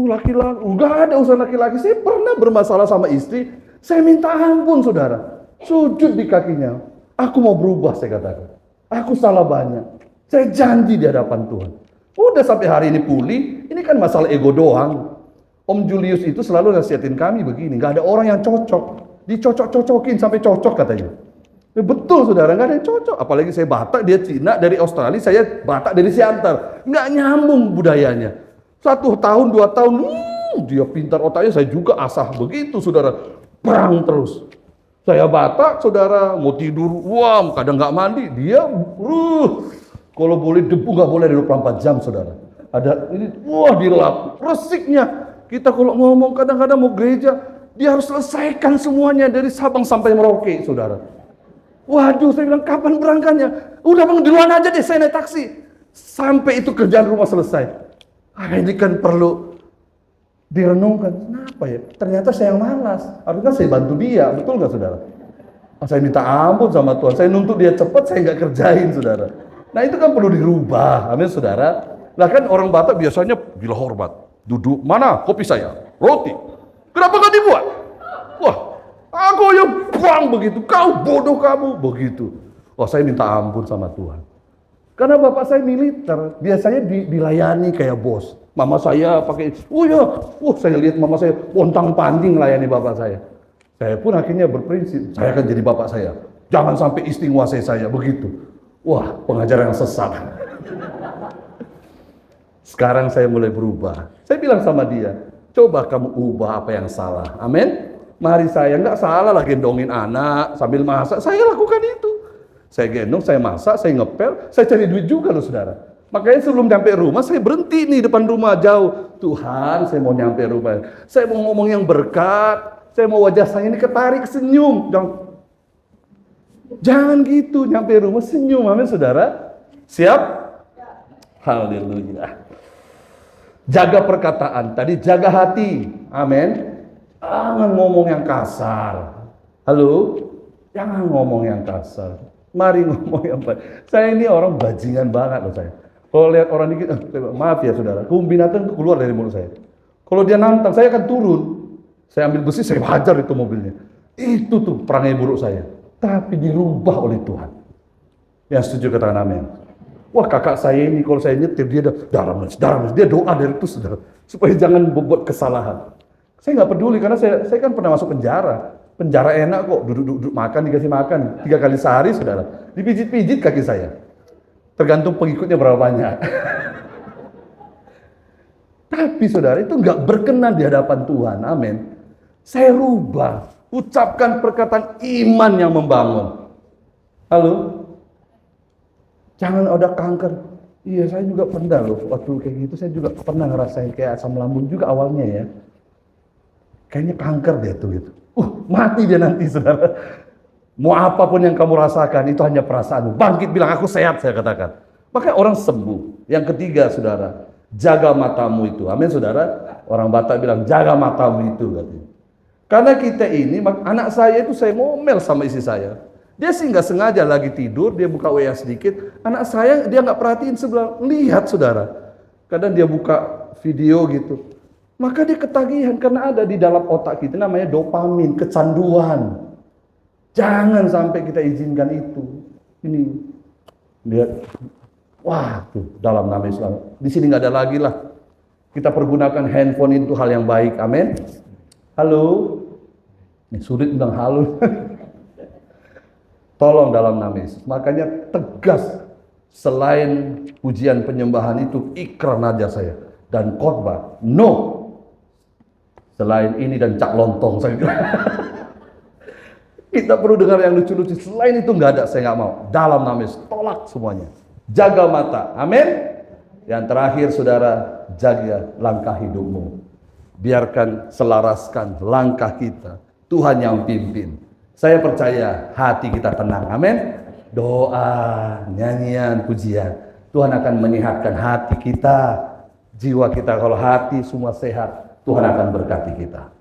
Laki-laki. Enggak ada urusan laki-laki. Saya pernah bermasalah sama istri. Saya minta ampun, saudara. Sujud di kakinya. Aku mau berubah, saya katakan. Aku salah banyak. Saya janji di hadapan Tuhan. Udah sampai hari ini pulih. Ini kan masalah ego doang. Om Julius itu selalu nasihatin kami begini. Gak ada orang yang cocok. Dicocok-cocokin sampai cocok katanya. Betul saudara, nggak ada yang cocok. Apalagi saya Batak, dia Cina dari Australia, saya Batak dari Siantar. Nggak nyambung budayanya. 1 tahun, 2 tahun, dia pintar otaknya, saya juga asah begitu saudara. Perang terus. Saya Batak saudara, mau tidur, kadang nggak mandi. Dia, kalau boleh debu nggak boleh 24 jam saudara. Ada ini, dilap, resiknya. Kita kalau ngomong kadang-kadang mau gereja, dia harus selesaikan semuanya dari Sabang sampai Merauke saudara. Waduh, saya bilang kapan berangkatnya? Udah bang, duluan aja deh, saya naik taksi. Sampai itu kerjaan rumah selesai. Ini kan perlu direnungkan. Kenapa ya? Ternyata saya yang malas. Harusnya saya bantu dia, betul nggak saudara? Saya minta ampun sama Tuhan. Saya nuntut dia cepat, saya nggak kerjain saudara. Nah itu kan perlu dirubah, amin saudara. Nah kan orang Batak biasanya bila hormat. Duduk, mana kopi saya? Roti. Kenapa nggak dibuat? Aku yang buang begitu, kau bodoh kamu, begitu. Saya minta ampun sama Tuhan. Karena bapak saya militer, biasanya dilayani kayak bos. Mama saya pakai, saya lihat mama saya pontang-panting melayani bapak saya. Saya pun akhirnya berprinsip, saya akan jadi bapak saya. Jangan sampai istri nguasai saya, begitu. Pengajaran yang sesat. Sekarang saya mulai berubah. Saya bilang sama dia, coba kamu ubah apa yang salah. Amin. Mari saya, nggak salah lah gendongin anak sambil masak, saya lakukan itu. Saya gendong, saya masak, saya ngepel, saya cari duit juga loh saudara. Makanya sebelum nyampe rumah, saya berhenti nih depan rumah jauh. Tuhan, saya mau nyampe rumah, saya mau ngomong yang berkat, saya mau wajah saya ini ketarik senyum. Jangan gitu, nyampe rumah senyum, amin saudara. Siap? Haleluya. Jaga perkataan, tadi jaga hati, amin. Jangan ngomong yang kasar. Halo? Jangan ngomong yang kasar. Mari ngomong yang baik. Saya ini orang bajingan banget loh saya. Kalau lihat orang dikit, maaf ya saudara, kebun binatang itu keluar dari mulut saya. Kalau dia nantang, saya akan turun. Saya ambil besi, saya hajar itu mobilnya. Itu tuh perangai buruk saya. Tapi dirubah oleh Tuhan. Yang setuju katakan amin. Wah, kakak saya ini kalau saya nyetir dia darah, dia doa dari itu saudara, supaya jangan membuat kesalahan. Saya nggak peduli karena saya kan pernah masuk penjara. Penjara enak kok, duduk makan, dikasih makan 3 kali sehari saudara. Dipijit-pijit kaki saya. Tergantung pengikutnya berapa banyak. Tapi saudara, itu nggak berkenan di hadapan Tuhan. Amin. Saya rubah, ucapkan perkataan iman yang membangun. Halo? Jangan ada kanker. Iya, saya juga pernah loh. Waktu kayak gitu saya juga pernah ngerasain kayak asam lambung juga awalnya ya. Kayaknya kanker dia tuh gitu. Mati dia nanti saudara. Mau apapun yang kamu rasakan itu hanya perasaanmu. Bangkit bilang aku sehat, saya katakan. Makanya orang sembuh. Yang ketiga saudara, jaga matamu itu. Amin saudara. Orang Batak bilang jaga matamu itu katanya. Karena kita ini, anak saya itu saya ngomel sama istri saya. Dia sih nggak sengaja lagi tidur, dia buka WA sedikit. Anak saya dia nggak perhatiin sebelah, lihat saudara. Kadang dia buka video gitu. Maka dia ketagihan karena ada di dalam otak kita namanya dopamin, kecanduan. Jangan sampai kita izinkan itu. Ini lihat, wah tuh dalam nama Islam. Di sini nggak ada lagi lah. Kita pergunakan handphone itu hal yang baik. Amin. Halo. Ini sulit bilang halo. Tolong dalam nama Yesus. Makanya tegas, selain pujian penyembahan itu ikrar naja saya dan khotbah. No. Selain ini dan cak lontong saya. Kita perlu dengar yang lucu-lucu. Selain itu nggak ada, saya nggak mau. Dalam nama Yesus, tolak semuanya. Jaga mata. Amin. Yang terakhir saudara, jaga langkah hidupmu. Biarkan selaraskan langkah kita. Tuhan yang pimpin. Saya percaya hati kita tenang. Amin. Doa, nyanyian, pujian. Tuhan akan menyehatkan hati kita. Jiwa kita, kalau hati semua sehat, Tuhan akan berkati kita.